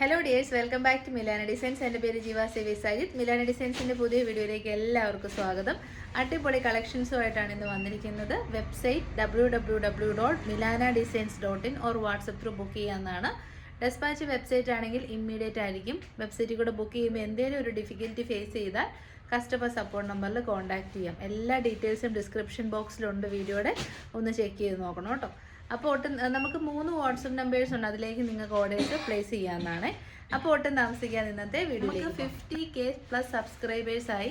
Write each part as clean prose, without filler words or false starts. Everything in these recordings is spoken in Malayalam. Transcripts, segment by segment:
Hello dears, welcome back to Milana designs. എൻ്റെ പേര് ജീവ സേവി സജിത്. മിലാന ഡിസൈൻസിൻ്റെ പുതിയ വീഡിയോയിലേക്ക് എല്ലാവർക്കും സ്വാഗതം. അടിപൊളി കളക്ഷൻസുമായിട്ടാണ് ഇന്ന് വന്നിരിക്കുന്നത്. Website www.milanadesigns.in or WhatsApp through book ചെയ്യാവുന്നതാണ്. ഡെസ്പാച്ച് വെബ്സൈറ്റ് ആണെങ്കിൽ ഇമ്മീഡിയറ്റ് ആയിരിക്കും. വെബ്സൈറ്റിൽ കൂടെ ബുക്ക് ചെയ്യുമ്പോൾ എന്തെങ്കിലും ഒരു ഡിഫിക്കൽറ്റി ഫേസ് ചെയ്താൽ കസ്റ്റമർ സപ്പോർട്ട് നമ്പറിൽ കോൺടാക്ട് ചെയ്യാം. എല്ലാ ഡീറ്റെയിൽസും ഡിസ്ക്രിപ്ഷൻ ബോക്സിലുണ്ട്. വീഡിയോയുടെ ഒന്ന് ചെക്ക് ചെയ്ത് നോക്കണം കേട്ടോ. അപ്പോൾ നമുക്ക് 3 വാട്സപ്പ് നമ്പേഴ്സ് ഉണ്ട്, അതിലേക്ക് നിങ്ങൾക്ക് ഓർഡേഴ്സ് പ്ലേസ് ചെയ്യാവുന്നതാണ്. അപ്പോൾ ഒട്ടും താമസിക്കാതെ ഇന്നത്തെ വീഡിയോയിലേക്ക് 50K പ്ലസ് സബ്സ്ക്രൈബേഴ്സായി.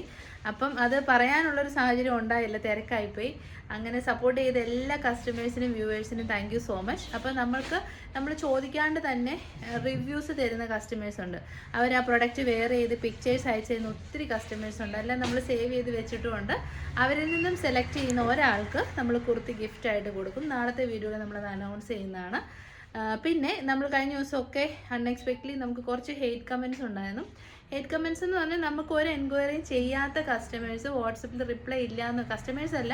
അപ്പം അത് പറയാനുള്ളൊരു സാഹചര്യം ഉണ്ടായില്ല, തിരക്കായിപ്പോയി. അങ്ങനെ സപ്പോർട്ട് ചെയ്ത എല്ലാ കസ്റ്റമേഴ്സിനും വ്യൂവേഴ്സിനും താങ്ക് യു സോ മച്ച്. അപ്പോൾ നമ്മൾ ചോദിക്കാണ്ട് തന്നെ റിവ്യൂസ് തരുന്ന കസ്റ്റമേഴ്സ് ഉണ്ട്. അവർ ആ പ്രൊഡക്റ്റ് വെയർ ചെയ്ത് പിക്ചേഴ്സ് അയച്ചു തരുന്ന ഒത്തിരി കസ്റ്റമേഴ്സ് ഉണ്ട്. എല്ലാം നമ്മൾ സേവ് ചെയ്ത് വെച്ചിട്ടുമുണ്ട്. അവരിൽ നിന്നും സെലക്ട് ചെയ്യുന്ന ഒരാൾക്ക് നമ്മൾ കുർത്തി ഗിഫ്റ്റായിട്ട് കൊടുക്കും. നാളത്തെ വീഡിയോയിൽ നമ്മളത് അനൗൺസ് ചെയ്യുന്നതാണ്. പിന്നെ നമ്മൾ കഴിഞ്ഞ ദിവസമൊക്കെ അൺഎക്സ്പെക്ട്ലി നമുക്ക് കുറച്ച് ഹെയ്റ്റ് കമൻറ്റ്സ് ഉണ്ടായിരുന്നു. ഹെയ്റ്റ് കമൻറ്റ്സ് എന്ന് പറഞ്ഞാൽ നമുക്ക് ഒരു എൻക്വയറിയും ചെയ്യാത്ത കസ്റ്റമേഴ്സ് വാട്സപ്പിൽ റിപ്ലൈ ഇല്ല എന്ന്, കസ്റ്റമേഴ്സ് അല്ല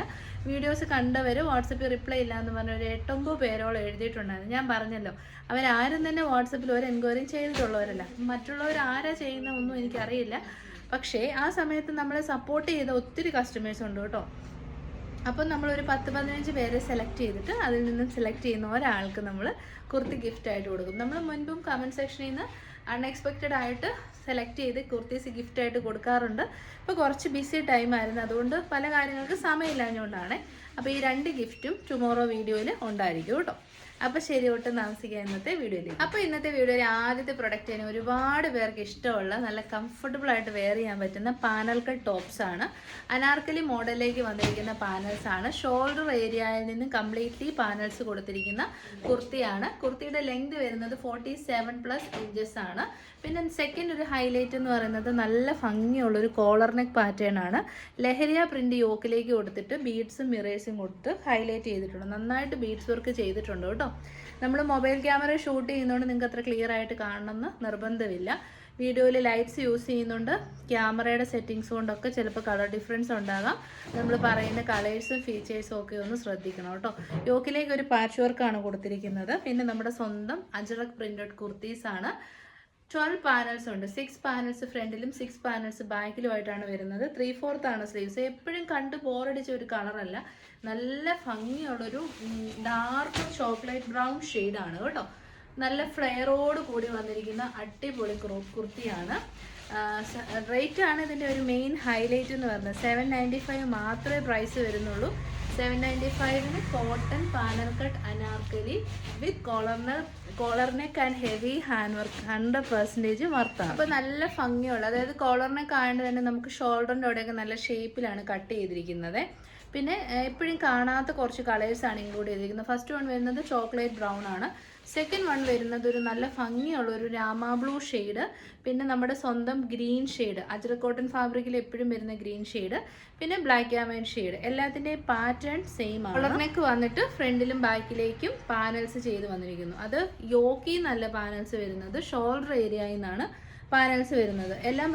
വീഡിയോസ് കണ്ടവർ വാട്സപ്പിൽ റിപ്ലൈ ഇല്ല എന്ന് പറഞ്ഞ ഒരു 8-9 പേരോളം എഴുതിയിട്ടുണ്ടായിരുന്നു. ഞാൻ പറഞ്ഞല്ലോ, അവരാരും തന്നെ വാട്സപ്പിൽ ഒരു എൻക്വയറിയും ചെയ്തിട്ടുള്ളവരല്ല. മറ്റുള്ളവർ ആരാ ചെയ്യുന്ന ഒന്നും എനിക്കറിയില്ല. പക്ഷേ ആ സമയത്ത് നമ്മളെ സപ്പോർട്ട് ചെയ്ത ഒത്തിരി കസ്റ്റമേഴ്സ് ഉണ്ട് കേട്ടോ. അപ്പം നമ്മളൊരു 10-15 പേരെ സെലക്ട് ചെയ്തിട്ട് അതിൽ നിന്നും സെലക്ട് ചെയ്യുന്ന ഒരാൾക്ക് നമ്മൾ കുർത്തി ഗിഫ്റ്റായിട്ട് കൊടുക്കും. നമ്മൾ മുൻപും കമൻറ്റ് സെക്ഷനിൽ നിന്ന് അൺഎക്സ്പെക്റ്റഡ് ആയിട്ട് സെലക്ട് ചെയ്ത് കുർത്തീസ് ഗിഫ്റ്റായിട്ട് കൊടുക്കാറുണ്ട്. ഇപ്പോൾ കുറച്ച് ബിസി ടൈമായിരുന്നു, അതുകൊണ്ട് പല കാര്യങ്ങൾക്ക് സമയമില്ലാഞ്ഞുകൊണ്ടാണ്. അപ്പോൾ ഈ 2 ഗിഫ്റ്റും ടുമോറോ വീഡിയോയിൽ ഉണ്ടായിരിക്കും കേട്ടോ. അപ്പോൾ ശരി, ഒട്ടും താമസിക്കുക ഇന്നത്തെ വീഡിയോയിലേക്ക്. അപ്പോൾ ഇന്നത്തെ വീഡിയോയിൽ ആദ്യത്തെ പ്രൊഡക്റ്റിന് ഒരുപാട് പേർക്ക് ഇഷ്ടമുള്ള നല്ല കംഫർട്ടബിൾ ആയിട്ട് വെയർ ചെയ്യാൻ പറ്റുന്ന പാനൽ കട്ട് ടോപ്സ് ആണ്. അനാർക്കലി മോഡലിലേക്ക് വന്നിരിക്കുന്ന പാനൽസ് ആണ്. ഷോൾഡർ ഏരിയയിൽ നിന്ന് കംപ്ലീറ്റ്ലി പാനൽസ് കൊടുത്തിരിക്കുന്ന കുർത്തിയാണ്. കുർത്തിയുടെ ലെങ്ത് വരുന്നത് 47+ ഇഞ്ചസ് ആണ്. പിന്നെ സെക്കൻഡ് ഒരു ഹൈലൈറ്റ് എന്ന് പറയുന്നത് നല്ല ഭംഗിയുള്ളൊരു കോളർ നെക്ക് പാറ്റേൺ ആണ്. ലഹരിയ പ്രിന്റ് യോക്കിലേക്ക് കൊടുത്തിട്ട് ബീഡ്സും മിറേഴ്സും കൊടുത്ത് ഹൈലൈറ്റ് ചെയ്തിട്ടുണ്ട്. നന്നായിട്ട് ബീഡ്സ് വർക്ക് ചെയ്തിട്ടുണ്ട് കേട്ടോ. നമ്മൾ മൊബൈൽ ക്യാമറ ഷൂട്ട് ചെയ്യുന്നതുകൊണ്ട് നിങ്ങൾക്ക് അത്ര ക്ലിയർ ആയിട്ട് കാണണമെന്ന് നിർബന്ധമില്ല. വീഡിയോയിൽ ലൈറ്റ്സ് യൂസ് ചെയ്യുന്നുണ്ട്. ക്യാമറയുടെ സെറ്റിങ്സ് കൊണ്ടൊക്കെ ചിലപ്പോൾ കളർ ഡിഫറൻസ് ഉണ്ടാകാം. നമ്മൾ പറയുന്ന കളേഴ്സും ഫീച്ചേഴ്സും ഒക്കെ ഒന്ന് ശ്രദ്ധിക്കണം കേട്ടോ. യോക്കിലേക്ക് ഒരു പാച്ച് വർക്കാണ് കൊടുത്തിരിക്കുന്നത്. പിന്നെ നമ്മുടെ സ്വന്തം അജറക് പ്രിന്റഡ് കുർത്തീസാണ്. 12 പാനൽസ് ഉണ്ട്. 6 പാനൽസ് ഫ്രണ്ടിലും 6 പാനൽസ് ബാക്കിലുമായിട്ടാണ് വരുന്നത്. 3/4 ആണ് സ്ലീവ്സ്. എപ്പോഴും കണ്ട് ബോറടിച്ച ഒരു കളറല്ല, നല്ല ഭംഗിയുള്ളൊരു ഡാർക്ക് ചോക്ലേറ്റ് ബ്രൗൺ ഷെയ്ഡാണ് കേട്ടോ. നല്ല ഫ്ലെയറോട് കൂടി വന്നിരിക്കുന്ന അടിപൊളി കുർത്തിയാണ്. റേറ്റ് ആണ് ഇതിൻ്റെ ഒരു മെയിൻ ഹൈലൈറ്റ് എന്ന് പറയുന്നത്. 795 മാത്രമേ പ്രൈസ് വരുന്നുള്ളൂ. 795-ന് cotton panel cut anarkali with collar neck and heavy hand work 100% വർത്താണ്. അപ്പോൾ നല്ല ഭംഗിയുള്ള, അതായത് കോളർ നെക്ക് ആയതുകൊണ്ട് തന്നെ നമുക്ക് ഷോൾഡറിൻ്റെ അവിടെയൊക്കെ നല്ല ഷേപ്പിലാണ് കട്ട് ചെയ്തിരിക്കുന്നത്. പിന്നെ എപ്പോഴും കാണാത്ത കുറച്ച് കളേഴ്സാണ് ഇൻക്ലൂഡ് ചെയ്തിരിക്കുന്നത്. ഫസ്റ്റ് വൺ വരുന്നത് ചോക്ലേറ്റ് ബ്രൗൺ ആണ്. സെക്കൻഡ് വൺ വരുന്നത് ഒരു നല്ല ഭംഗിയുള്ള ഒരു രാമ ബ്ലൂ ഷെയ്ഡ്. പിന്നെ നമ്മുടെ സ്വന്തം ഗ്രീൻ ഷെയ്ഡ്, അജ്രക് കോട്ടൺ ഫാബ്രിക്കിൽ എപ്പോഴും വരുന്ന ഗ്രീൻ ഷെയ്ഡ്. പിന്നെ ബ്ലാക്ക് ആൻഡ് വൈറ്റ് ഷെയ്ഡ്. എല്ലാത്തിൻ്റെയും പാറ്റേൺ സെയിം ആണ്. കോളർ നെക്ക് വന്നിട്ട് ഫ്രണ്ടിലും ബാക്കിലേക്കും പാനൽസ് ചെയ്ത് വന്നിരിക്കുന്നു. അത് യോക്കി നല്ല പാനൽസ് വരുന്നത്. ഷോൾഡർ ഏരിയയിൽ നിന്നാണ് പാനൽസ് വരുന്നത്. എല്ലാം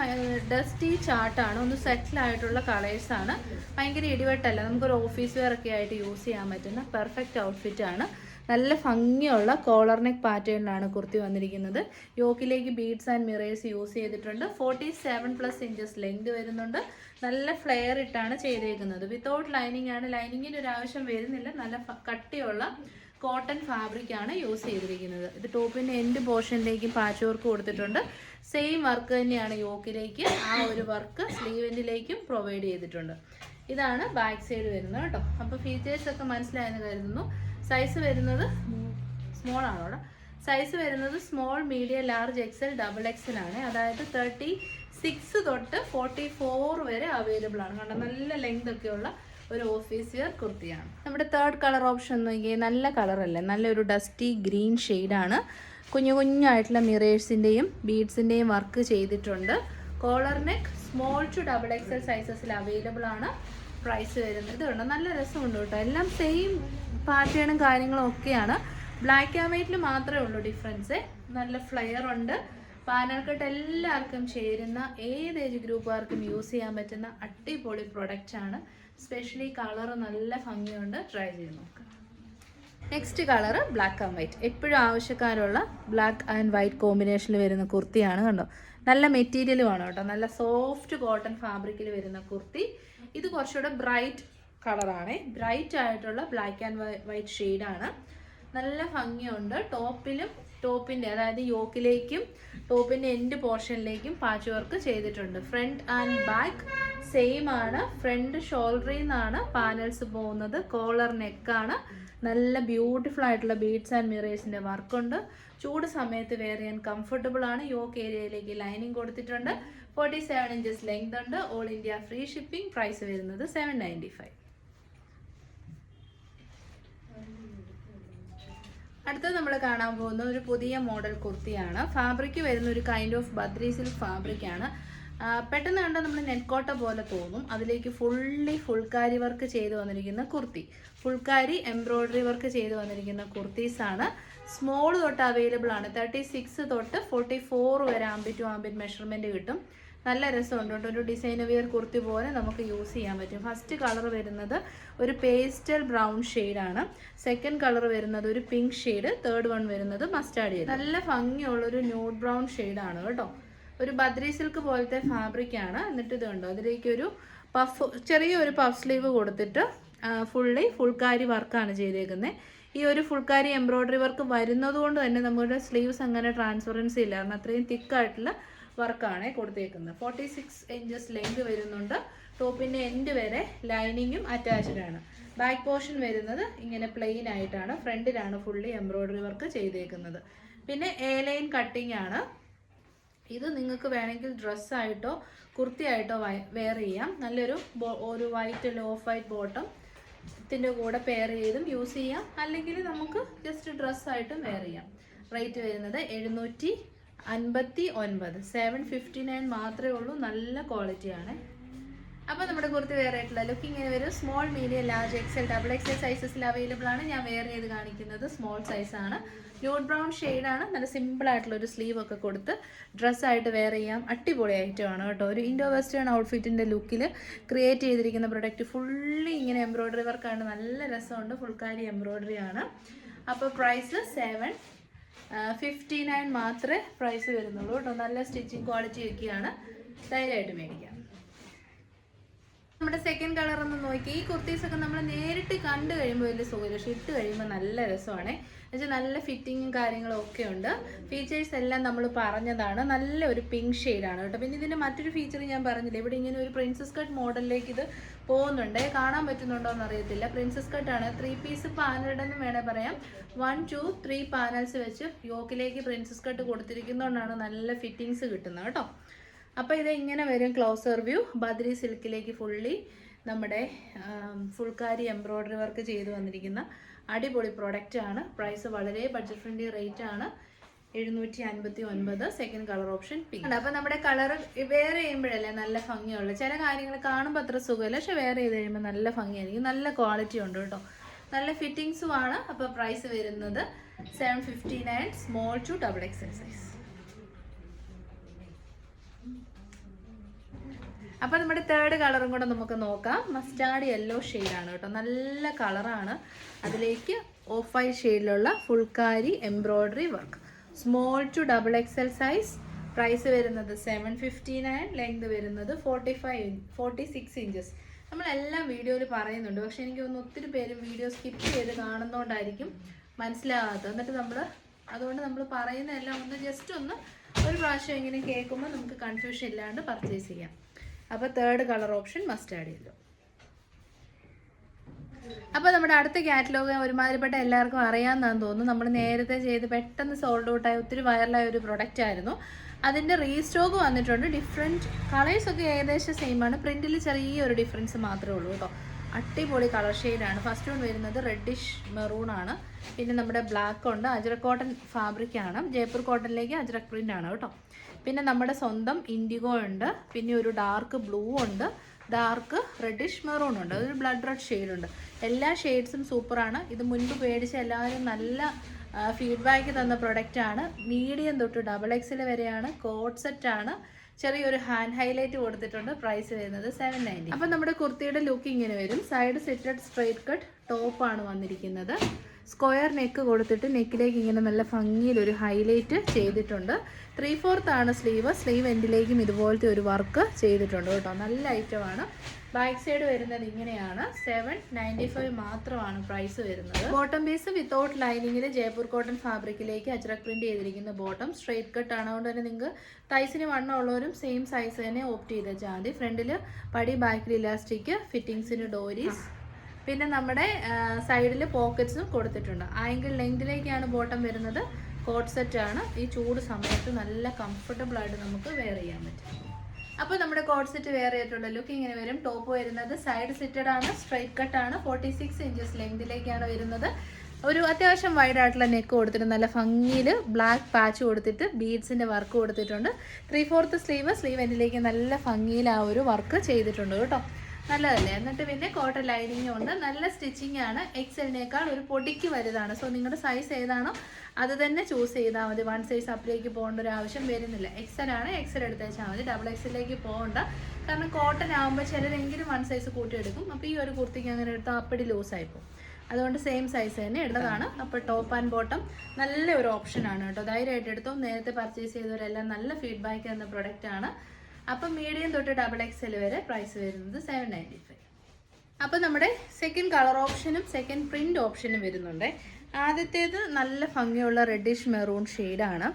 ഡസ്റ്റി ചാർട്ടാണ്, ഒന്ന് സെറ്റിൽ ആയിട്ടുള്ള കളേഴ്സാണ്. ഭയങ്കര ഇടിവെട്ടല്ല, നമുക്കൊരു ഓഫീസ് വെയർ ഒക്കെ ആയിട്ട് യൂസ് ചെയ്യാൻ പറ്റുന്ന പെർഫെക്റ്റ് ഔട്ട്ഫിറ്റാണ്. നല്ല ഭംഗിയുള്ള കോളർ നെക്ക് പാറ്റേണിലാണ് കുർത്തി വന്നിരിക്കുന്നത്. യോക്കിലേക്ക് ബീഡ്സ് ആൻഡ് മിറേഴ്സ് യൂസ് ചെയ്തിട്ടുണ്ട്. 47+ ഇഞ്ചസ് ലെങ്ത് വരുന്നുണ്ട്. നല്ല ഫ്ലെയർ ഇട്ടാണ് ചെയ്തേക്കുന്നത്. വിത്തൗട്ട് ലൈനിങ് ആണ്. ലൈനിങ്ങിൻ്റെ ഒരു ആവശ്യം വരുന്നില്ല. നല്ല കട്ടിയുള്ള കോട്ടൺ ഫാബ്രിക് ആണ് യൂസ് ചെയ്തിരിക്കുന്നത്. ഇത് ടോപ്പിൻ്റെ എൻഡ് പോർഷനിലേക്ക് പാച്ച് വർക്ക് കൊടുത്തിട്ടുണ്ട്. സെയിം വർക്ക് തന്നെയാണ് യോക്കിലേക്ക്. ആ ഒരു വർക്ക് സ്ലീവ് എൻഡിലേക്കും പ്രൊവൈഡ് ചെയ്തിട്ടുണ്ട്. ഇതാണ് ബാക്ക് സൈഡ് വരുന്നത് കേട്ടോ. അപ്പോൾ ഫീച്ചേഴ്സൊക്കെ മനസ്സിലായെന്ന് കരുതുന്നു. സൈസ് വരുന്നത് സ്മോൾ ആണോ അവിടെ? സൈസ് വരുന്നത് small, medium, large, XL, XXL ആണ്. അതായത് 36 തൊട്ട് 44 വരെ അവൈലബിൾ ആണ്. കണ്ടോ, നല്ല ലെങ്ത് ഒക്കെയുള്ള ഒരു ഓഫീസ് വെയർ കുർത്തിയാണ്. നമ്മുടെ തേർഡ് കളർ ഓപ്ഷൻ നോക്കിയാൽ നല്ല കളറല്ലേ, നല്ലൊരു ഡസ്റ്റി ഗ്രീൻ ഷെയ്ഡാണ്. കുഞ്ഞായിട്ടുള്ള മിറേഴ്സിൻ്റെയും ബീഡ്സിൻ്റെയും വർക്ക് ചെയ്തിട്ടുണ്ട്. Collar neck small to XXL സൈസസിൽ അവൈലബിൾ ആണ്. പ്രൈസ് വരുന്നത് ഇതുണ്ട്. നല്ല രസമുണ്ട് കേട്ടോ. എല്ലാം സെയിം പാറ്റേണും കാര്യങ്ങളും ഒക്കെയാണ്. ബ്ലാക്ക് ആൻഡ് വൈറ്റിൽ മാത്രമേ ഉള്ളൂ ഡിഫറൻസ്. നല്ല ഫ്ലെയർ ഉണ്ട്. പാനൽ കട്ട് എല്ലാവർക്കും ചേരുന്ന, ഏത് ഏജ് ഗ്രൂപ്പുകാർക്കും യൂസ് ചെയ്യാൻ പറ്റുന്ന അടിപൊളി പ്രൊഡക്റ്റാണ്. സ്പെഷ്യലി കളർ നല്ല ഭംഗിയുണ്ട്. ട്രൈ ചെയ്ത് നോക്കാം. Next colour black and white. എപ്പോഴും ആവശ്യക്കാരുള്ള ബ്ലാക്ക് ആൻഡ് വൈറ്റ് കോമ്പിനേഷനിൽ വരുന്ന കുർത്തിയാണ്. കണ്ടോ, നല്ല മെറ്റീരിയലുമാണ് കേട്ടോ, നല്ല സോഫ്റ്റ് കോട്ടൺ ഫാബ്രിക്കിൽ വരുന്ന കുർത്തി. ഇത് കുറച്ചുകൂടെ ബ്രൈറ്റ് കളറാണ്, ബ്രൈറ്റ് ആയിട്ടുള്ള ബ്ലാക്ക് ആൻഡ് വൈറ്റ് ഷെയ്ഡാണ്. നല്ല ഭംഗിയുണ്ട്. ടോപ്പിൻ്റെ അതായത് യോക്കിലേക്കും ടോപ്പിൻ്റെ എൻഡ് പോർഷനിലേക്കും പാച്ച് വർക്ക് ചെയ്തിട്ടുണ്ട്. ഫ്രണ്ട് ആൻഡ് ബാക്ക് സെയിം ആണ്. ഫ്രണ്ട് ഷോൾഡറിൽ നിന്നാണ് പാനൽസ് പോകുന്നത്. കോളർ നെക്കാണ്. നല്ല ബ്യൂട്ടിഫുൾ ആയിട്ടുള്ള ബീഡ്സ് ആൻഡ് മിറേഴ്സിൻ്റെ വർക്കുണ്ട്. ചൂട് സമയത്ത് വെയർ ചെയ്യാൻ കംഫർട്ടബിൾ ആണ്. യോക്ക് ഏരിയയിലേക്ക് ലൈനിങ് കൊടുത്തിട്ടുണ്ട്. 47 ഇഞ്ചസ് ലെങ്ത് ഉണ്ട്. All India free shipping. Price വരുന്നത് 795. അടുത്തത് നമ്മൾ കാണാൻ പോകുന്ന ഒരു പുതിയ മോഡൽ കുർത്തിയാണ്. ഫാബ്രിക് വരുന്ന ഒരു കൈൻഡ് ഓഫ് ബദ്രി സിൽക്ക് ഫാബ്രിക്കാണ്. പെട്ടെന്ന് കണ്ടാൽ നമ്മൾ നെറ്റ്കോട്ട പോലെ തോന്നും. അതിലേക്ക് ഫുൾക്കാരി വർക്ക് ചെയ്ത് വന്നിരിക്കുന്ന കുർത്തി, ഫുൾക്കാരി എംബ്രോയ്ഡറി വർക്ക് ചെയ്ത് വന്നിരിക്കുന്ന കുർത്തീസാണ്. സ്മോൾ തൊട്ട് അവൈലബിൾ ആണ്. 36 തൊട്ട് 44 വരെ ആംബിറ്റ് ടു ആംബിറ്റ് മെഷർമെൻറ്റ് കിട്ടും. നല്ല രസമുണ്ട് കേട്ടോ. ഒരു ഡിസൈനർ വിയർ കുർത്തി പോലെ നമുക്ക് യൂസ് ചെയ്യാൻ പറ്റും. ഫസ്റ്റ് കളർ വരുന്നത് ഒരു പേസ്റ്റൽ ബ്രൗൺ ഷെയ്ഡാണ്. സെക്കൻഡ് കളർ വരുന്നത് ഒരു പിങ്ക് ഷെയ്ഡ്. തേർഡ് വൺ വരുന്നത് മസ്റ്റാർഡ് ഷെയ്ഡ്. നല്ല ഭംഗിയുള്ളൊരു ന്യൂഡ് ബ്രൗൺ ഷെയ്ഡാണ് കേട്ടോ. ഒരു ബദ്രി സിൽക്ക് പോലത്തെ ഫാബ്രിക്കാണ്. എന്നിട്ട് ഇതുണ്ടോ, അതിലേക്കൊരു ചെറിയൊരു പഫ് സ്ലീവ് കൊടുത്തിട്ട് ഫുൾക്കാരി വർക്കാണ് ചെയ്തേക്കുന്നത്. ഈ ഒരു ഫുൾക്കാരി എംബ്രോയ്ഡറി വർക്ക് വരുന്നത് കൊണ്ട് തന്നെ നമ്മുടെ സ്ലീവ്സ് അങ്ങനെ ട്രാൻസ്പെറൻസി ഇല്ല, കാരണം അത്രയും തിക്കായിട്ടുള്ള വർക്കാണ് കൊടുത്തേക്കുന്നത്. 46 ഇഞ്ചസ് ലെങ്ത് വരുന്നുണ്ട്. ടോപ്പിൻ്റെ എൻഡ് വരെ ലൈനിങ്ങും അറ്റാച്ച്ഡ് ആണ്. ബാക്ക് പോർഷൻ വരുന്നത് ഇങ്ങനെ പ്ലെയിൻ ആയിട്ടാണ്. ഫ്രണ്ടിലാണ് ഫുള്ളി എംബ്രോയ്ഡറി വർക്ക് ചെയ്തേക്കുന്നത്. പിന്നെ എ ലൈൻ കട്ടിങ് ആണ്. ഇത് നിങ്ങൾക്ക് വേണമെങ്കിൽ ഡ്രസ്സായിട്ടോ കുർത്തിയായിട്ടോ വെയർ ചെയ്യാം. നല്ലൊരു ഒരു വൈറ്റ് ഓഫ് വൈറ്റ് ബോട്ടത്തിൻ്റെ കൂടെ പെയർ ചെയ്തും യൂസ് ചെയ്യാം. അല്ലെങ്കിൽ നമുക്ക് ജസ്റ്റ് ഡ്രസ്സായിട്ടും വെയർ ചെയ്യാം. റേറ്റ് വരുന്നത് 759. 759 മാത്രമേ ഉള്ളൂ. നല്ല ക്വാളിറ്റിയാണ്. അപ്പോൾ നമ്മുടെ കുർത്തി വെയർ ആയിട്ടുള്ള ലുക്ക് ഇങ്ങനെ വരും. Small, medium, large, XL, double XL സൈസസിൽ അവൈലബിൾ ആണ്. ഞാൻ വെയർ ചെയ്ത് കാണിക്കുന്നത് സ്മോൾ സൈസാണ്. ന്യൂഡ് ബ്രൗൺ ഷെയ്ഡാണ്. നല്ല സിമ്പിൾ ആയിട്ടുള്ള ഒരു സ്ലീവ് ഒക്കെ കൊടുത്ത് ഡ്രസ്സായിട്ട് വെയർ ചെയ്യാം. അടിപൊളി ഐറ്റമാണ് കേട്ടോ. ഒരു ഇൻഡോ വെസ്റ്റേൺ ഔട്ട്ഫിറ്റിൻ്റെ ലുക്കിൽ ക്രിയേറ്റ് ചെയ്തിരിക്കുന്ന പ്രൊഡക്റ്റ്. ഫുള്ളി ഇങ്ങനെ എംബ്രോയ്ഡറി വർക്കാണ്. നല്ല രസമുണ്ട്. ഫുൾക്കാരി എംബ്രോയ്ഡറി ആണ്. അപ്പോൾ പ്രൈസ് 759 മാത്രമേ പ്രൈസ് വരുന്നുള്ളൂ കേട്ടോ. നല്ല സ്റ്റിച്ചിങ് ക്വാളിറ്റി ഒക്കെയാണ്. ധൈര്യമായിട്ട് മേടിക്കാം. നമ്മുടെ സെക്കൻഡ് കളർ ഒന്ന് നോക്കി. ഈ കുർത്തീസൊക്കെ നമ്മൾ നേരിട്ട് കണ്ടു കഴിയുമ്പോൾ വലിയ സുഖമില്ല, പക്ഷെ ഇട്ട് കഴിയുമ്പോൾ നല്ല രസമാണ്. എന്നുവെച്ചാൽ നല്ല ഫിറ്റിങ്ങും കാര്യങ്ങളും ഒക്കെ ഉണ്ട്. ഫീച്ചേഴ്സ് എല്ലാം നമ്മൾ പറഞ്ഞതാണ്. നല്ല ഒരു പിങ്ക് ഷെയ്ഡാണ് കേട്ടോ. പിന്നെ ഇതിൻ്റെ മറ്റൊരു ഫീച്ചർ ഞാൻ പറഞ്ഞില്ല, ഇവിടെ ഇങ്ങനെ ഒരു പ്രിൻസസ് കട്ട് മോഡലിലേക്ക് ഇത് പോകുന്നുണ്ട്. കാണാൻ പറ്റുന്നുണ്ടോ എന്ന് അറിയത്തില്ല. പ്രിൻസസ് കട്ടാണ്. 3 പീസ് പാനൽഡ് എന്ന് വേണേൽ പറയാം. 1, 2, 3 പാനൽസ് വെച്ച് യോക്കിലേക്ക് പ്രിൻസസ് കട്ട് കൊടുത്തിരിക്കുന്നതുകൊണ്ടാണ് നല്ല ഫിറ്റിങ്സ് കിട്ടുന്നത് കേട്ടോ. അപ്പോൾ ഇത് ഇങ്ങനെ വരും ക്ലോസർ വ്യൂ. ബദ്രി സിൽക്കിലേക്ക് ഫുള്ളി നമ്മുടെ ഫുൾക്കാരി എംബ്രോയ്ഡറി വർക്ക് ചെയ്ത് വന്നിരിക്കുന്ന അടിപൊളി പ്രൊഡക്റ്റാണ്. പ്രൈസ് വളരെ ബഡ്ജറ്റ് ഫ്രണ്ട്ലി റേറ്റ് ആണ്. 759. Second colour option pink. അപ്പോൾ നമ്മുടെ കളർ വെയർ ചെയ്യുമ്പോഴല്ലേ നല്ല ഭംഗിയുള്ളൂ. ചില കാര്യങ്ങൾ കാണുമ്പോൾ അത്ര സുഖമില്ല, പക്ഷെ വെയർ ചെയ്ത് കഴിയുമ്പോൾ നല്ല ഭംഗിയായിരിക്കും. നല്ല ക്വാളിറ്റി ഉണ്ട് കേട്ടോ. നല്ല ഫിറ്റിങ്സും ആണ്. അപ്പോൾ പ്രൈസ് വരുന്നത് 759. Small to double XL size. അപ്പോൾ നമ്മുടെ തേർഡ് കളറും കൂടെ നമുക്ക് നോക്കാം. മസ്റ്റാർഡ് യെല്ലോ ഷെയ്ഡാണ് കേട്ടോ. നല്ല കളറാണ്. അതിലേക്ക് ഓഫ് വൈറ്റ് ഷെയ്ഡിലുള്ള phulkari embroidery work. Small to double XL size. Price വരുന്നത് 759. ലെങ്ത് വരുന്നത് 46 ഇഞ്ചസ്. നമ്മളെല്ലാം വീഡിയോയിൽ പറയുന്നുണ്ട്, പക്ഷെ എനിക്ക് തോന്നുന്നു ഒത്തിരി പേര് വീഡിയോ സ്കിപ്പ് ചെയ്ത് കാണുന്നതുകൊണ്ടായിരിക്കും മനസ്സിലാകാത്തത്. എന്നിട്ട് അതുകൊണ്ട് നമ്മൾ പറയുന്നതെല്ലാം ഒന്ന് ജസ്റ്റ് ഒരു പ്രാവശ്യം ഇങ്ങനെ കേൾക്കുമ്പോൾ നമുക്ക് കൺഫ്യൂഷൻ ഇല്ലാണ്ട് പർച്ചേസ് ചെയ്യാം. അപ്പോൾ third colour option mustard yellow. അപ്പോൾ നമ്മുടെ അടുത്ത കാറ്റലോഗ് ഒരുമാതിരിപ്പെട്ട എല്ലാവർക്കും അറിയാമെന്നാന്ന് തോന്നുന്നു. നമ്മൾ നേരത്തെ ചെയ്ത് പെട്ടെന്ന് സോൾഡ് ഔട്ടായ ഒത്തിരി വൈറലായ ഒരു പ്രൊഡക്റ്റ് ആയിരുന്നു. അതിൻ്റെ റീസ്റ്റോക്ക് വന്നിട്ടുണ്ട്. ഡിഫറെൻറ്റ് കളേഴ്സൊക്കെ ഏകദേശം സെയിം ആണ്. പ്രിൻറ്റിൽ ചെറിയൊരു ഡിഫറൻസ് മാത്രമേ ഉള്ളൂ കേട്ടോ. അടിപൊളി കളർ ഷെയ്ഡാണ്. ഫസ്റ്റ് വൺ വരുന്നത് റെഡിഷ് മെറൂൺ ആണ്. പിന്നെ നമ്മുടെ ബ്ലാക്ക് ഉണ്ട്. അജ്രക് കോട്ടൺ ഫാബ്രിക്കാണ്. ജയ്പൂർ കോട്ടണിലേക്ക് അജ്രക് പ്രിൻ്റ് ആണ് കേട്ടോ. പിന്നെ നമ്മുടെ സ്വന്തം ഇൻഡിഗോ ഉണ്ട്. പിന്നെ ഒരു ഡാർക്ക് ബ്ലൂ ഉണ്ട്. ഡാർക്ക് റെഡിഷ് മെറൂൺ ഉണ്ട്. അതൊരു ബ്ലഡ് റെഡ് ഷെയ്ഡുണ്ട്. എല്ലാ ഷെയ്ഡ്സും സൂപ്പറാണ്. ഇത് മുൻപ് പേടിച്ച എല്ലാവരും നല്ല ഫീഡ്ബാക്ക് തന്ന പ്രൊഡക്റ്റാണ്. മീഡിയം തൊട്ട് ഡബിൾ എക്സിൽ വരെയാണ്. കോഡ് സെറ്റാണ്. ചെറിയൊരു ഹാൻഡ് ഹൈലൈറ്റ് കൊടുത്തിട്ടുണ്ട്. പ്രൈസ് വരുന്നത് 790. അപ്പം നമ്മുടെ കുർത്തിയുടെ ലുക്ക് ഇങ്ങനെ വരും. സൈഡ് സിറ്റഡ് സ്ട്രെയിറ്റ് കട്ട് ടോപ്പാണ് വന്നിരിക്കുന്നത്. സ്ക്വയർ നെക്ക് കൊടുത്തിട്ട് നെക്കിലേക്ക് ഇങ്ങനെ നല്ല ഭംഗിയിലൊരു ഹൈലൈറ്റ് ചെയ്തിട്ടുണ്ട്. 3/4 ആണ് സ്ലീവ് എൻഡിലേക്കും ഇതുപോലത്തെ ഒരു വർക്ക് ചെയ്തിട്ടുണ്ട് കേട്ടോ. നല്ല ഐറ്റമാണ്. ബാക്ക് സൈഡ് വരുന്നത് ഇങ്ങനെയാണ്. 795 മാത്രമാണ് പ്രൈസ് വരുന്നത്. ബോട്ടം പീസ് വിത്തൗട്ട് ലൈനിങ്ങിൽ ജയ്പൂർ കോട്ടൺ ഫാബ്രിക്കിലേക്ക് അജ്രക് പ്രിന്റ് ചെയ്തിരിക്കുന്ന ബോട്ടം. സ്ട്രെയിറ്റ് കട്ട് ആണ്. അതുകൊണ്ട് തന്നെ നിങ്ങൾക്ക് തൈസിന് വണ്ണമുള്ളവരും സെയിം സൈസ് തന്നെ ഓപ്റ്റ് ചെയ്താൽ മതി. ഫ്രണ്ടിൽ പടി, ബാക്കിൽ ഇലാസ്റ്റിക്, ഫിറ്റിങ്സിന് ഡോരീസ്, പിന്നെ നമ്മുടെ സൈഡിൽ പോക്കറ്റ്സും കൊടുത്തിട്ടുണ്ട്. ആംഗിൾ ലെങ്തിലേക്കാണ് ബോട്ടം വരുന്നത്. കോട്ട് സെറ്റ് ആണ്. ഈ ചൂട് സമയത്ത് നല്ല കംഫർട്ടബിൾ ആയിട്ട് നമുക്ക് വെയർ ചെയ്യാൻ പറ്റും. അപ്പോൾ നമ്മുടെ കോട്ട് സെറ്റ് വെയർ ചെയ്തിട്ടുള്ള ലുക്ക് ഇങ്ങനെ വരും. ടോപ്പ് വരുന്നത് സൈഡ് സിറ്റഡ് ആണ്, സ്ട്രൈറ്റ് കട്ട് ആണ്, 46 ഇഞ്ചസ് ലെങ്തിലേക്കാണ് വരുന്നത്. ഒരു അത്യാവശ്യം വൈഡ് ആയിട്ടുള്ള നെക്ക് കൊടുത്തിട്ട് നല്ല ഭംഗിയിൽ ബ്ലാക്ക് പാച്ച് കൊടുത്തിട്ട് ബീഡ്സിൻ്റെ വർക്ക് കൊടുത്തിട്ടുണ്ട്. 3/4 സ്ലീവ് എൻഡിലേക്ക് നല്ല ഭംഗിയിൽ ആ ഒരു വർക്ക് ചെയ്തിട്ടുണ്ട് കേട്ടോ. നല്ലതല്ലേ? എന്നിട്ട് പിന്നെ കോട്ടൺ ലൈനിങ് ഉണ്ട്. നല്ല സ്റ്റിച്ചിങ് ആണ്. എക്സലിനേക്കാൾ ഒരു പൊടിക്ക് വലുതാണ്. സോ നിങ്ങളുടെ സൈസ് ഏതാണോ അത് തന്നെ ചൂസ് ചെയ്താൽ മതി. 1 സൈസ് അപ്പിലേക്ക് പോകേണ്ട ഒരു ആവശ്യം വരുന്നില്ല. എക്സൽ ആണ്, എക്സൽ എടുത്തേച്ചാൽ മതി. XXL പോകണ്ട. കാരണം കോട്ടൺ ആകുമ്പോൾ ചിലരെങ്കിലും 1 സൈസ് കൂട്ടിയെടുക്കും. അപ്പോൾ ഈ ഒരു കുർത്തിക്ക് അങ്ങനെ എടുത്താൽ അപ്പടി ലൂസായിപ്പോൾ, അതുകൊണ്ട് സെയിം സൈസ് തന്നെ എടുത്തതാണ്. അപ്പോൾ ടോപ്പ് ആൻഡ് ബോട്ടം നല്ല ഒരു ഓപ്ഷനാണ് കേട്ടോ. ധൈര്യമായിട്ട് എടുത്തു. നേരത്തെ പർച്ചേസ് ചെയ്തവരെല്ലാം നല്ല ഫീഡ്ബാക്ക് തന്ന പ്രൊഡക്റ്റാണ്. അപ്പം മീഡിയം തൊട്ട് XXL വരെ പ്രൈസ് വരുന്നത് 795. അപ്പോൾ നമ്മുടെ സെക്കൻഡ് കളർ ഓപ്ഷനും സെക്കൻഡ് പ്രിൻ്റ് ഓപ്ഷനും വരുന്നുണ്ട്. ആദ്യത്തേത് നല്ല ഭംഗിയുള്ള റെഡിഷ് മെറൂൺ ഷെയ്ഡാണ്.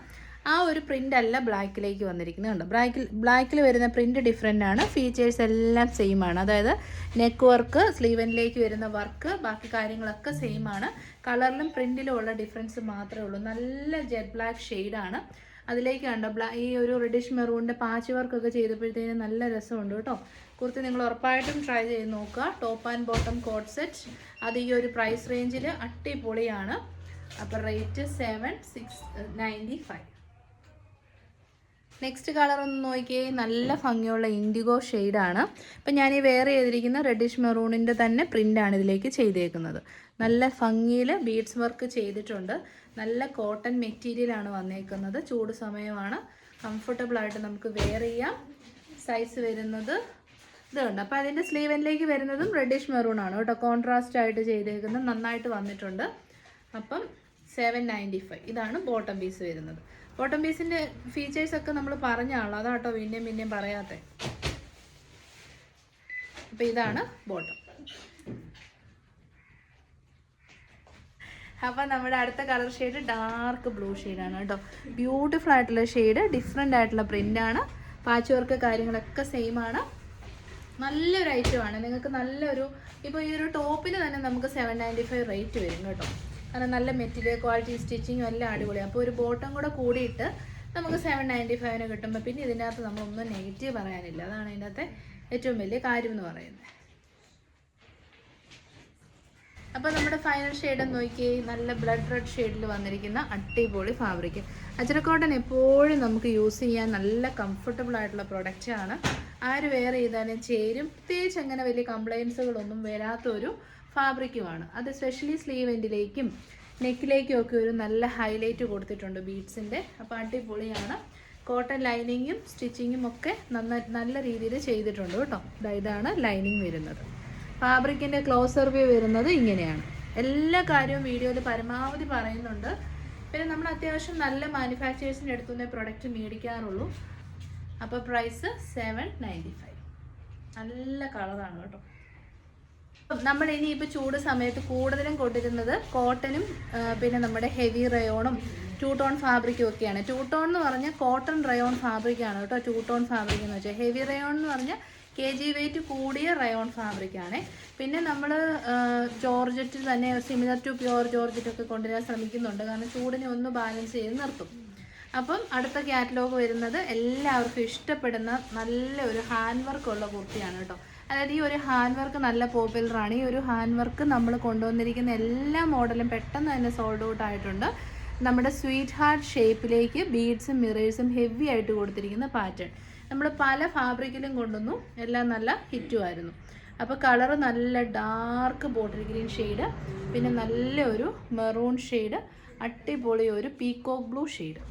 ആ ഒരു പ്രിൻ്റ് അല്ല ബ്ലാക്കിലേക്ക് വന്നിരിക്കുന്നുണ്ട്. ബ്ലാക്കിൽ വരുന്ന പ്രിൻ്റ് ഡിഫറെൻ്റ് ആണ്. ഫീച്ചേഴ്സ് എല്ലാം സെയിം ആണ്. അതായത് നെക്ക് വർക്ക്, സ്ലീവനിലേക്ക് വരുന്ന വർക്ക്, ബാക്കി കാര്യങ്ങളൊക്കെ സെയിം ആണ്. കളറിലും പ്രിൻറ്റിലും ഉള്ള ഡിഫറൻസ് മാത്രമേ ഉള്ളൂ. നല്ല ജെറ്റ് ബ്ലാക്ക് ഷെയ്ഡാണ്. അതിലേക്ക് കണ്ടോ ഈ ഒരു റെഡിഷ് മെറൂണിൻ്റെ പാച്ച് വർക്കൊക്കെ ചെയ്തപ്പോഴത്തേനും നല്ല രസമുണ്ട് കേട്ടോ. കുർത്തി നിങ്ങൾ ഉറപ്പായിട്ടും ട്രൈ ചെയ്ത് നോക്കുക. Top and bottom coat set. അത് ഈ ഒരു പ്രൈസ് റേഞ്ചിൽ അടിപൊളിയാണ്. അപ്പോൾ റേറ്റ് 7,695. നെക്സ്റ്റ് കളർ ഒന്ന് നോക്കിയേ. നല്ല ഭംഗിയുള്ള ഇൻഡിഗോ ഷെയ്ഡാണ്. ഇപ്പം ഞാൻ ഈ വെയർ ചെയ്തിരിക്കുന്ന റെഡിഷ് മെറൂണിൻ്റെ തന്നെ പ്രിൻ്റാണ് ഇതിലേക്ക് ചെയ്തേക്കുന്നത്. നല്ല ഭംഗിയിൽ ബീഡ്സ് വർക്ക് ചെയ്തിട്ടുണ്ട്. നല്ല കോട്ടൺ മെറ്റീരിയലാണ് വന്നേക്കുന്നത്. ചൂട് സമയമാണ്. കംഫർട്ടബിളായിട്ട് നമുക്ക് വെയർ ചെയ്യാം. സൈസ് വരുന്നത് ഇതുണ്ട്. അപ്പോൾ അതിൻ്റെ സ്ലീവനിലേക്ക് വരുന്നതും റെഡിഷ് മെറൂൺ ആണ് കേട്ടോ. കോൺട്രാസ്റ്റ് ആയിട്ട് ചെയ്തേക്കുന്നത് നന്നായിട്ട് വന്നിട്ടുണ്ട്. അപ്പം 795. ഇതാണ് ബോട്ടം പീസ് വരുന്നത്. ബോട്ടം പീസിൻ്റെ ഫീച്ചേഴ്സൊക്കെ നമ്മൾ പറഞ്ഞാണല്ലോ, അതാട്ടോ പിന്നെയും പറയാത്തത്. അപ്പോൾ ഇതാണ് ബോട്ടം. അപ്പോൾ നമ്മുടെ അടുത്ത കളർ ഷെയ്ഡ് ഡാർക്ക് ബ്ലൂ ഷെയ്ഡാണ് കേട്ടോ. ബ്യൂട്ടിഫുൾ ആയിട്ടുള്ള ഷെയ്ഡ്, ഡിഫറെൻ്റ് ആയിട്ടുള്ള പ്രിൻ്റാണ്. പാച്ച് വർക്ക് കാര്യങ്ങളൊക്കെ സെയിം ആണ്. നല്ലൊരു ഐറ്റമാണ്. നിങ്ങൾക്ക് നല്ലൊരു, ഇപ്പോൾ ഈ ഒരു ടോപ്പിന് തന്നെ നമുക്ക് 795 റേറ്റ് വരും കേട്ടോ. കാരണം നല്ല മെറ്റീരിയൽ ക്വാളിറ്റി, സ്റ്റിച്ചിങ്ങും എല്ലാം അടിപൊളിയാണ്. അപ്പോൾ ഒരു ബോട്ടം കൂടെ കൂടിയിട്ട് നമുക്ക് 795 കിട്ടുമ്പോൾ പിന്നെ ഇതിനകത്ത് നമ്മളൊന്നും നെഗറ്റീവ് പറയാനില്ല. അതാണ് ഇതിനകത്തെ ഏറ്റവും വലിയ കാര്യം എന്ന് പറയുന്നത്. അപ്പോൾ നമ്മുടെ ഫൈനൽ ഷെയ്ഡ് നോക്കി, നല്ല ബ്ലഡ് റെഡ് ഷെയ്ഡിൽ വന്നിരിക്കുന്ന അടിപൊളി ഫാബ്രിക്. അജ്രക് കോട്ടൺ എപ്പോഴും നമുക്ക് യൂസ് ചെയ്യാൻ നല്ല കംഫർട്ടബിൾ ആയിട്ടുള്ള പ്രൊഡക്റ്റാണ്. ആര് വെയർ ചെയ്താലും ചേരും. പ്രത്യേകിച്ച് അങ്ങനെ വലിയ കംപ്ലയിൻസുകളൊന്നും വരാത്തൊരു ഫാബ്രിക്കുമാണ്. അത് സ്പെഷ്യലി സ്ലീവ് എൻഡിലേക്കും നെക്കിലേക്കും ഒക്കെ ഒരു നല്ല ഹൈലൈറ്റ് കൊടുത്തിട്ടുണ്ട് ബീഡ്സിൻ്റെ. അപ്പോൾ അടിപൊളിയാണ്. കോട്ടൺ ലൈനിങ്ങും സ്റ്റിച്ചിങ്ങും ഒക്കെ നല്ല രീതിയിൽ ചെയ്തിട്ടുണ്ട് കേട്ടോ. ഇതാണ് ലൈനിങ് വരുന്നത്. ഫാബ്രിക്കിൻ്റെ ക്ലോസർ വ്യൂ വരുന്നത് ഇങ്ങനെയാണ്. എല്ലാ കാര്യവും വീഡിയോയിൽ പരമാവധി പറയുന്നുണ്ട്. പിന്നെ നമ്മൾ അത്യാവശ്യം നല്ല മാനുഫാക്ചേഴ്സിൻ്റെ അടുത്തുനിന്ന് പ്രൊഡക്റ്റ് മേടിക്കാറുള്ളൂ. അപ്പോൾ പ്രൈസ് 795. നല്ല കളറാണ് കേട്ടോ. നമ്മൾ ഇനിയിപ്പോൾ ചൂട് സമയത്ത് കൂടുതലും കൊണ്ടിരുന്നത് കോട്ടനും പിന്നെ നമ്മുടെ ഹെവി റയോണും 2 ടോൺ ഫാബ്രിക്കും ഒക്കെയാണ്. 2 ടോൺ എന്ന് പറഞ്ഞാൽ കോട്ടൺ റയോൺ ഫാബ്രിക്കാണ് കേട്ടോ. 2 ടോൺ ഫാബ്രിക് എന്ന് വെച്ചാൽ ഹെവി റയോൺ എന്ന് പറഞ്ഞാൽ kg വെയിറ്റ് കൂടിയ റയോൺ ഫാബ്രിക്കാണ്. പിന്നെ നമ്മൾ ജോർജറ്റിൽ തന്നെ സിമിലർ ടു പ്യുവർ ജോർജറ്റൊക്കെ കൊണ്ടുവരാൻ ശ്രമിക്കുന്നുണ്ട്. കാരണം ചൂടിനെ ഒന്ന് ബാലൻസ് ചെയ്ത് നിർത്തും. അപ്പം അടുത്ത കാറ്റലോഗ് വരുന്നത് എല്ലാവർക്കും ഇഷ്ടപ്പെടുന്ന നല്ല ഒരു ഹാൻഡ് വർക്കുള്ള കുർത്തിയാണ് കേട്ടോ. അതായത് ഈ ഒരു ഹാൻഡ് വർക്ക് നല്ല പോപ്പുലറാണ്. ഈ ഒരു ഹാൻഡ് വർക്ക് നമ്മൾ കൊണ്ടുവന്നിരിക്കുന്ന എല്ലാ മോഡലും പെട്ടെന്ന് തന്നെ സോൾഡ് ഔട്ട് ആയിട്ടുണ്ട്. നമ്മുടെ സ്വീറ്റ് ഹാർട്ട് ഷേപ്പിലേക്ക് ബീഡ്സും മിറേഴ്സും ഹെവി ആയിട്ട് കൊടുത്തിരിക്കുന്ന പാറ്റേൺ നമ്മൾ പല ഫാബ്രിക്കിലും കൊണ്ടുവന്നു. എല്ലാം നല്ല ഹിറ്റുമായിരുന്നു. അപ്പോൾ കളറ് നല്ല ഡാർക്ക് ബോട്ടിൽ ഗ്രീൻ ഷെയ്ഡ്, പിന്നെ നല്ലൊരു മെറൂൺ ഷെയ്ഡ്, അടിപൊളി ഒരു പീക്കോക്ക് ബ്ലൂ ഷെയ്ഡ്.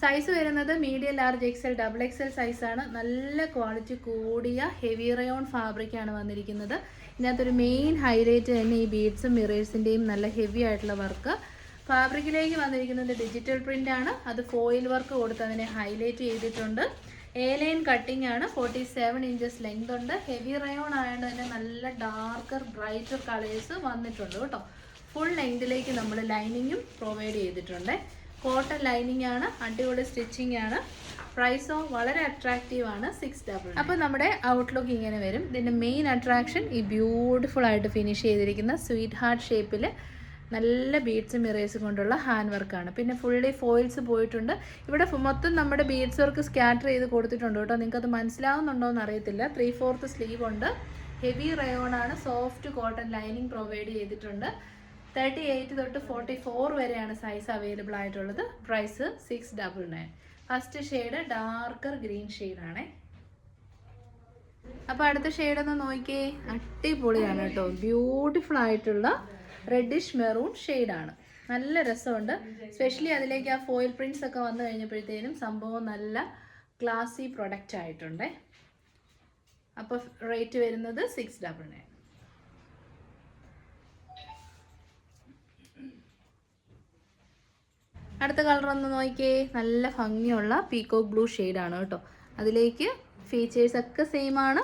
സൈസ് വരുന്നത് മീഡിയം, ലാർജ്, XL, XXL സൈസാണ്. നല്ല ക്വാളിറ്റി കൂടിയ ഹെവി റയോൺ ഫാബ്രിക്കാണ് വന്നിരിക്കുന്നത്. ഇതിനകത്തൊരു മെയിൻ ഹൈലൈറ്റ് തന്നെ ഈ ബീഡ്സും മിറേഴ്സിൻ്റെയും നല്ല ഹെവി ആയിട്ടുള്ള വർക്ക്. ഫാബ്രിക്കിലേക്ക് വന്നിരിക്കുന്നത് ഡിജിറ്റൽ പ്രിൻ്റ് ആണ്. അത് ഫോയിൽ വർക്ക് കൊടുത്ത് അതിനെ ഹൈലൈറ്റ് ചെയ്തിട്ടുണ്ട്. ലൈൻ കട്ടിംഗ് ആണ്. 47 ഇഞ്ചസ് ലെങ്ത് ഉണ്ട്. ഹെവി റയോൺ ആയതുകൊണ്ട് തന്നെ നല്ല ഡാർക്കർ ബ്രൈറ്റർ കളേഴ്സ് വന്നിട്ടുണ്ട് കേട്ടോ. ഫുൾ ലെങ്തിലേക്ക് നമ്മൾ ലൈനിങ്ങും പ്രൊവൈഡ് ചെയ്തിട്ടുണ്ട്. കോട്ടൺ ലൈനിങ് ആണ്. അടിപൊളി സ്റ്റിച്ചിങ് ആണ്. പ്രൈസോ വളരെ അട്രാക്റ്റീവ് ആണ്, 699. അപ്പോൾ നമ്മുടെ ഔട്ട്ലുക്ക് ഇങ്ങനെ വരും. ഇതിൻ്റെ മെയിൻ അട്രാക്ഷൻ ഈ ബ്യൂട്ടിഫുൾ ആയിട്ട് ഫിനിഷ് ചെയ്തിരിക്കുന്ന സ്വീറ്റ് ഹാർട്ട് ഷേപ്പിൽ നല്ല ബീഡ്സ് മിറേഴ്സ് കൊണ്ടുള്ള ഹാൻഡ് വർക്കാണ്. പിന്നെ ഫുള്ളി ഫോയിൽസ് പോയിട്ടുണ്ട്. ഇവിടെ മൊത്തം നമ്മുടെ ബീഡ്സ് വർക്ക് സ്കാറ്റർ ചെയ്ത് കൊടുത്തിട്ടുണ്ട് കേട്ടോ. നിങ്ങൾക്കത് മനസ്സിലാവുന്നുണ്ടോ എന്ന് അറിയത്തില്ല. 3/4 സ്ലീവ് ഉണ്ട്. ഹെവി റയോൺ ആണ്. സോഫ്റ്റ് കോട്ടൺ ലൈനിങ് പ്രൊവൈഡ് ചെയ്തിട്ടുണ്ട്. 38 തൊട്ട് 44 വരെയാണ് സൈസ് അവൈലബിൾ ആയിട്ടുള്ളത്. Price 699. First shade darker green ഷെയ്ഡാണേ. അപ്പോൾ അടുത്ത ഷെയ്ഡൊന്ന് നോക്കിയേ. അടിപൊളിയാണ് കേട്ടോ. ബ്യൂട്ടിഫുൾ ആയിട്ടുള്ള റെഡിഷ് മെറൂൺ ഷെയ്ഡാണ്. നല്ല രസമുണ്ട്. സ്പെഷ്യലി അതിലേക്ക് ആ ഫോയിൽ പ്രിൻറ്റ്സ് ഒക്കെ വന്നു കഴിഞ്ഞപ്പോഴത്തേനും സംഭവം നല്ല ക്ലാസി പ്രൊഡക്റ്റ് ആയിട്ടുണ്ട്. അപ്പോൾ റേറ്റ് വരുന്നത് 699. അടുത്ത കളർ ഒന്ന് നോക്കിയേ. നല്ല ഭംഗിയുള്ള പീകോക്ക് ബ്ലൂ ഷെയ്ഡാണ് കേട്ടോ. അതിലേക്ക് ഫീച്ചേഴ്സ് ഒക്കെ സെയിം ആണ്.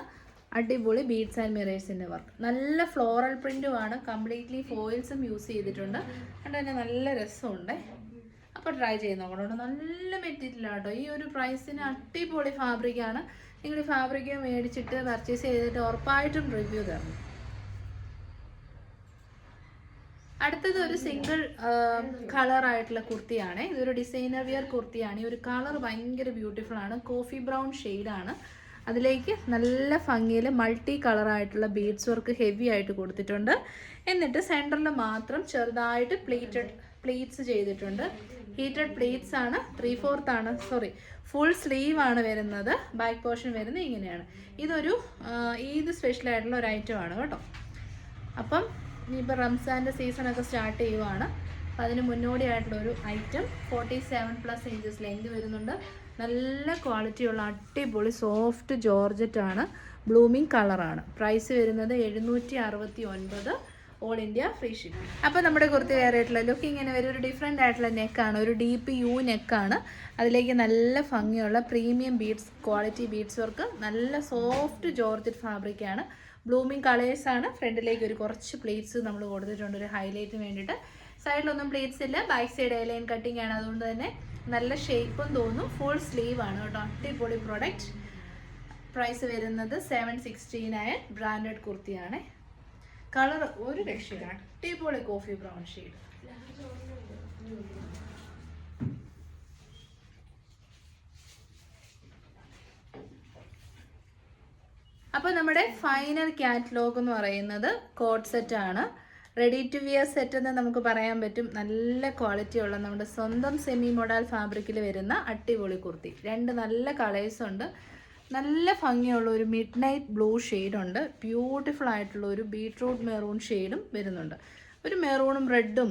അടിപൊളി ബീഡ്സ് ആൻഡ് മിറേഴ്സിൻ്റെ വർക്ക്. നല്ല ഫ്ലോറൽ പ്രിൻറ്റുമാണ്. കംപ്ലീറ്റ്ലി ഫോയിൽസും യൂസ് ചെയ്തിട്ടുണ്ട്. അതുകൊണ്ട് തന്നെ നല്ല രസമുണ്ട്. അപ്പോൾ ട്രൈ ചെയ്ത് നോക്കണം. നല്ല മെറ്റീരിയലാണ് കേട്ടോ. ഈ ഒരു പ്രൈസിന് അടിപൊളി ഫാബ്രിക്കാണ്. നിങ്ങൾ ഈ ഫാബ്രിക് മേടിച്ചിട്ട് പർച്ചേസ് ചെയ്തിട്ട് ഉറപ്പായിട്ടും റിവ്യൂ തരണം. അടുത്തത് ഒരു സിംഗിൾ കളർ ആയിട്ടുള്ള കുർത്തിയാണ്. ഇതൊരു ഡിസൈനർ വിയർ കുർത്തിയാണ്. ഈ ഒരു കളർ ഭയങ്കര ബ്യൂട്ടിഫുൾ ആണ്. കോഫി ബ്രൗൺ ഷെയ്ഡാണ്. അതിലേക്ക് നല്ല ഭംഗിയിൽ മൾട്ടി കളറായിട്ടുള്ള ബീഡ്സ് വർക്ക് ഹെവി ആയിട്ട് കൊടുത്തിട്ടുണ്ട്. എന്നിട്ട് സെൻറ്ററിൽ മാത്രം ചെറുതായിട്ട് പ്ലീറ്റ്സ് ചെയ്തിട്ടുണ്ട്. ഹീറ്റഡ് പ്ലീറ്റ്സ് ആണ്. 3/4 ആണ്, ഫുൾ സ്ലീവ് ആണ് വരുന്നത്. ബാക്ക് പോർഷൻ വരുന്നത് ഇങ്ങനെയാണ്. ഇതൊരു ഈദ് സ്പെഷ്യൽ ആയിട്ടുള്ള ഒരു ഐറ്റം ആണ് കേട്ടോ. അപ്പം ഇനിയിപ്പോൾ റംസാൻ്റെ സീസണൊക്കെ സ്റ്റാർട്ട് ചെയ്യുവാണ്. അപ്പോൾ അതിന് മുന്നോടിയായിട്ടുള്ളൊരു ഐറ്റം. 47+ ഇഞ്ചസ് ലെങ്ത് വരുന്നുണ്ട്. നല്ല ക്വാളിറ്റിയുള്ള അടിപൊളി സോഫ്റ്റ് ജോർജറ്റ് ആണ്. ബ്ലൂമിങ് കളറാണ്. പ്രൈസ് വരുന്നത് 769. All India free shipping. അപ്പോൾ നമ്മുടെ കുർത്തി വേറെ ആയിട്ടുള്ള ലുക്ക് ഇങ്ങനെ വരും. ഒരു ഡിഫറെൻ്റ് ആയിട്ടുള്ള നെക്കാണ്. ഒരു ഡീപ്പ് യു നെക്കാണ്. അതിലേക്ക് നല്ല ഭംഗിയുള്ള premium beads quality beads work. നല്ല സോഫ്റ്റ് ജോർജറ്റ് ഫാബ്രിക്കാണ്. ബ്ലൂമിങ് കളേഴ്സാണ്. ഫ്രണ്ടിലേക്ക് ഒരു കുറച്ച് പ്ലേറ്റ്സ് നമ്മൾ കൊടുത്തിട്ടുണ്ട് ഒരു ഹൈലൈറ്റിന് വേണ്ടിയിട്ട്. സൈഡിലൊന്നും പ്ലേറ്റ്സ് ഇല്ല. ബാക്ക് സൈഡ് ലൈൻ കട്ടിംഗ് ആണ്. അതുകൊണ്ട് തന്നെ നല്ല ഷേപ്പും തോന്നും. ഫുൾ സ്ലീവ് ആണ് കേട്ടോ. അടിപൊളി പ്രോഡക്റ്റ്. പ്രൈസ് വരുന്നത് 769. ബ്രാൻഡഡ് കുർത്തിയാണ്. കളർ ഒരു രക്ഷയില്ല. അടിപൊളി കോഫി ബ്രൗൺ ഷെയ്ഡ്. അപ്പോൾ നമ്മുടെ ഫൈനൽ കാറ്റലോഗ് എന്ന് പറയുന്നത് കോട്ട് സെറ്റാണ്. റെഡി ടു വിയർ സെറ്റ് എന്ന് നമുക്ക് പറയാൻ പറ്റും. നല്ല ക്വാളിറ്റി ഉള്ള നമ്മുടെ സ്വന്തം സെമി മോഡൽ ഫാബ്രിക്കിൽ വരുന്ന അടിപൊളി കുർത്തി. രണ്ട് നല്ല കളേഴ്സ് ഉണ്ട്. നല്ല ഭംഗിയുള്ള ഒരു മിഡ് നൈറ്റ് ബ്ലൂ ഷെയ്ഡുണ്ട്. ബ്യൂട്ടിഫുൾ ആയിട്ടുള്ള ഒരു ബീട്രൂട്ട് മെറൂൺ ഷെയ്ഡും വരുന്നുണ്ട്. ഒരു മെറൂണും റെഡും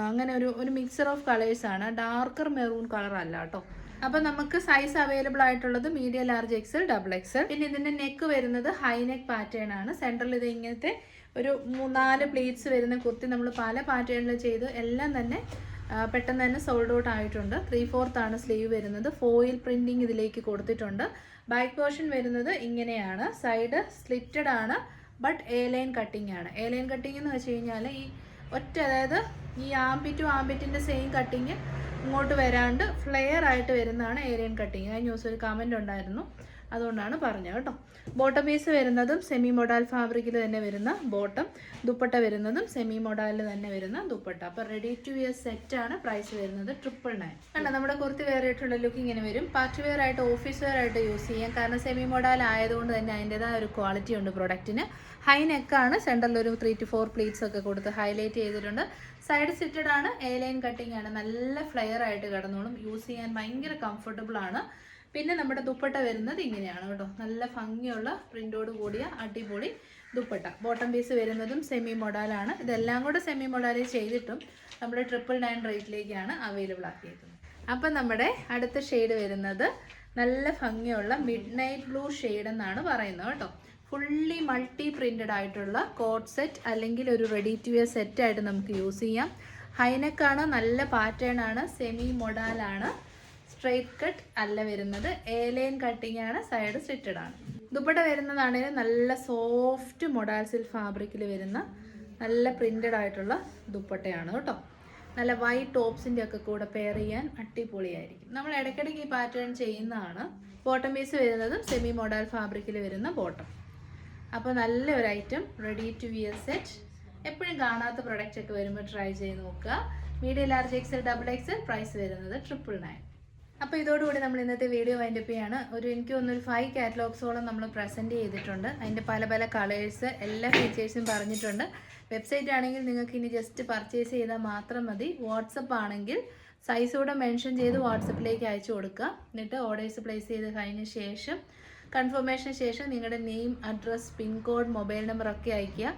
അങ്ങനെ ഒരു മിക്സർ ഓഫ് കളേഴ്സാണ്. ഡാർക്കർ മെറൂൺ കളർ അല്ല കേട്ടോ. അപ്പോൾ നമുക്ക് സൈസ് അവൈലബിൾ ആയിട്ടുള്ളത് medium, large, XL, double XL. പിന്നെ ഇതിൻ്റെ നെക്ക് വരുന്നത് ഹൈ നെക്ക് പാറ്റേൺ ആണ്. സെൻട്രൽ ഇത് ഇങ്ങനത്തെ ഒരു 3-4 പ്ലീറ്റ്സ് വരുന്ന കുർത്തി നമ്മൾ പല പാറ്റേണിൽ ചെയ്ത് എല്ലാം തന്നെ പെട്ടെന്ന് തന്നെ സോൾഡ് ഔട്ട് ആയിട്ടുണ്ട്. 3/4 ആണ് സ്ലീവ് വരുന്നത്. ഫോയിൽ പ്രിൻറ്റിങ് ഇതിലേക്ക് കൊടുത്തിട്ടുണ്ട്. ബാക്ക് പോർഷൻ വരുന്നത് ഇങ്ങനെയാണ്. സൈഡ് സ്ലിറ്റഡ് ആണ്. ബട്ട് ലൈൻ കട്ടിങ് ആണ്. ലൈൻ കട്ടിങ് എന്ന് വെച്ച് കഴിഞ്ഞാൽ ഈ അതായത് ഈ ആംബിറ്റ് ടു ആംബിറ്റിൻ്റെ സെയിം കട്ടിങ് ഇങ്ങോട്ട് വരാണ്ട് ഫ്ലെയർ ആയിട്ട് വരുന്നതാണ് ലൈൻ കട്ടിങ്. കഴിഞ്ഞ ദിവസം ഒരു കമൻറ്റ് ഉണ്ടായിരുന്നു, അതുകൊണ്ടാണ് പറഞ്ഞത് കേട്ടോ. ബോട്ടം പീസ് വരുന്നതും സെമി മോഡൽ ഫാബ്രിക്കിൽ തന്നെ വരുന്ന ബോട്ടം. ദുപ്പട്ട വരുന്നതും സെമി മോഡലിൽ തന്നെ വരുന്ന ദുപ്പട്ട. അപ്പോൾ റെഡി ടു വിയർ സെറ്റാണ്. പ്രൈസ് വരുന്നത് 999. അല്ല, നമ്മുടെ കുർത്തി വേറെ ആയിട്ടുള്ള ലുക്ക് ഇങ്ങനെ വരും. പാർട്ടി വെയർ ആയിട്ട്, ഓഫീസ് വെയർ ആയിട്ട് യൂസ് ചെയ്യാം. കാരണം സെമി മോഡൽ ആയതുകൊണ്ട് തന്നെ അതിൻ്റെതായ ഒരു ക്വാളിറ്റി ഉണ്ട് പ്രൊഡക്റ്റിന്. ഹൈ നെക്കാണ്. സെൻറ്ററിൽ ഒരു 3 to 4 പ്ലീറ്റ്സ് ഒക്കെ കൊടുത്ത് ഹൈലൈറ്റ് ചെയ്തിട്ടുണ്ട്. സൈഡ് സിറ്റഡ് ആണ്. ലൈൻ കട്ടിങ് ആണ്. നല്ല ഫ്ലെയർ ആയിട്ട് കിടന്നോളും. യൂസ് ചെയ്യാൻ ഭയങ്കര കംഫർട്ടബിൾ ആണ്. പിന്നെ നമ്മുടെ ദുപ്പട്ട വരുന്നത് ഇങ്ങനെയാണ് കേട്ടോ. നല്ല ഭംഗിയുള്ള പ്രിൻ്റോട് കൂടിയ അടിപൊളി ദുപ്പട്ട. ബോട്ടം പീസ് വരുന്നതും സെമി മോഡലാണ്. ഇതെല്ലാം കൂടെ സെമി മോഡലിൽ ചെയ്തിട്ടും നമ്മൾ 999 റേറ്റിലേക്കാണ് അവൈലബിൾ ആക്കിയിരിക്കുന്നത്. അപ്പം നമ്മുടെ അടുത്ത ഷെയ്ഡ് വരുന്നത് നല്ല ഭംഗിയുള്ള മിഡ് നൈറ്റ് ബ്ലൂ ഷെയ്ഡ് എന്നാണ് പറയുന്നത് കേട്ടോ. ഫുള്ളി മൾട്ടി പ്രിൻറ്റഡ് ആയിട്ടുള്ള കോട്ട് സെറ്റ് അല്ലെങ്കിൽ ഒരു റെഡി ടു വെയർ സെറ്റായിട്ട് നമുക്ക് യൂസ് ചെയ്യാം. ഹൈനെക്കാണ്, നല്ല പാറ്റേൺ ആണ്, സെമി മൊഡാലാണ്, സ്ട്രെയിറ്റ് കട്ട് അല്ല വരുന്നത്, എ ലൈൻ കട്ടിങ് ആണ്, സൈഡ് സ്ലിറ്റഡ് ആണ്. ദുപ്പട്ട വരുന്നതാണെങ്കിലും നല്ല സോഫ്റ്റ് മൊഡാൽ സിൽക്ക് ഫാബ്രിക്കിൽ വരുന്ന നല്ല പ്രിൻറ്റഡ് ആയിട്ടുള്ള ദുപ്പട്ടയാണ് കേട്ടോ. നല്ല വൈറ്റ് ടോപ്സിൻ്റെ ഒക്കെ കൂടെ പെയർ ചെയ്യാൻ അടിപൊളിയായിരിക്കും. നമ്മൾ ഇടയ്ക്കിടയ്ക്ക് ഈ പാറ്റേൺ ചെയ്യുന്നതാണ്. ബോട്ടം പീസ് വരുന്നതും സെമി മോഡൽ ഫാബ്രിക്കിൽ വരുന്ന ബോട്ടം. അപ്പോൾ നല്ലൊരു item, ready to wear set. എപ്പോഴും കാണാത്ത പ്രൊഡക്റ്റ് ഒക്കെ വരുമ്പോൾ ട്രൈ ചെയ്ത് നോക്കുക. Medium large XL double XL, price വരുന്നത് 999. അപ്പോൾ ഇതോടുകൂടി നമ്മൾ ഇന്നത്തെ വീഡിയോ വൈൻഡപ്പ് ചെയ്യാണ്. എനിക്ക് തോന്നുന്നു 5 കാറ്റലോഗ്സോളം നമ്മൾ പ്രസൻറ്റ് ചെയ്തിട്ടുണ്ട്. അതിൻ്റെ പല പല കളേഴ്സ്, എല്ലാ ഫീച്ചേഴ്സും പറഞ്ഞിട്ടുണ്ട്. വെബ്സൈറ്റ് ആണെങ്കിൽ നിങ്ങൾക്ക് ഇനി ജസ്റ്റ് പർച്ചേസ് ചെയ്താൽ മാത്രം മതി. വാട്സപ്പ് ആണെങ്കിൽ സൈസ് കൂടെ മെൻഷൻ ചെയ്ത് വാട്സപ്പിലേക്ക് അയച്ചു കൊടുക്കുക. എന്നിട്ട് ഓർഡേഴ്സ് പ്ലേസ് ചെയ്ത് കഴിഞ്ഞ ശേഷം കൺഫർമേഷന് ശേഷം നിങ്ങളുടെ name, address, pincode, mobile number ഒക്കെ അയയ്ക്കുക.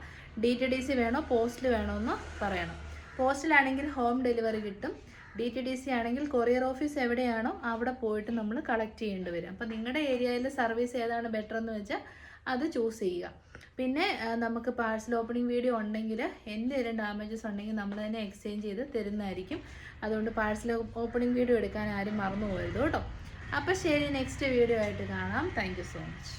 DTDC വേണോ പോസ്റ്റിൽ വേണോ എന്ന് പറയണം. പോസ്റ്റിലാണെങ്കിൽ ഹോം ഡെലിവറി കിട്ടും. DTDC ആണെങ്കിൽ കൊറിയർ ഓഫീസ് എവിടെയാണോ അവിടെ പോയിട്ട് നമ്മൾ കളക്ട് ചെയ്യേണ്ടി വരും. അപ്പോൾ നിങ്ങളുടെ ഏരിയയിൽ സർവീസ് ഏതാണ് ബെറ്റർ എന്ന് വെച്ചാൽ അത് ചൂസ് ചെയ്യുക. പിന്നെ നമുക്ക് പാഴ്സൽ ഓപ്പണിംഗ് വീഡിയോ ഉണ്ടെങ്കിൽ എന്തെങ്കിലും ഡാമേജസ് ഉണ്ടെങ്കിൽ നമ്മൾ തന്നെ എക്സ്ചേഞ്ച് ചെയ്ത് തരുന്നതായിരിക്കും. അതുകൊണ്ട് പാഴ്സൽ ഓപ്പണിംഗ് വീഡിയോ എടുക്കാൻ ആരും മറന്നു പോകരുത് കേട്ടോ. അപ്പോൾ ശരി, നെക്സ്റ്റ് വീഡിയോ ആയിട്ട് കാണാം. Thank you so much.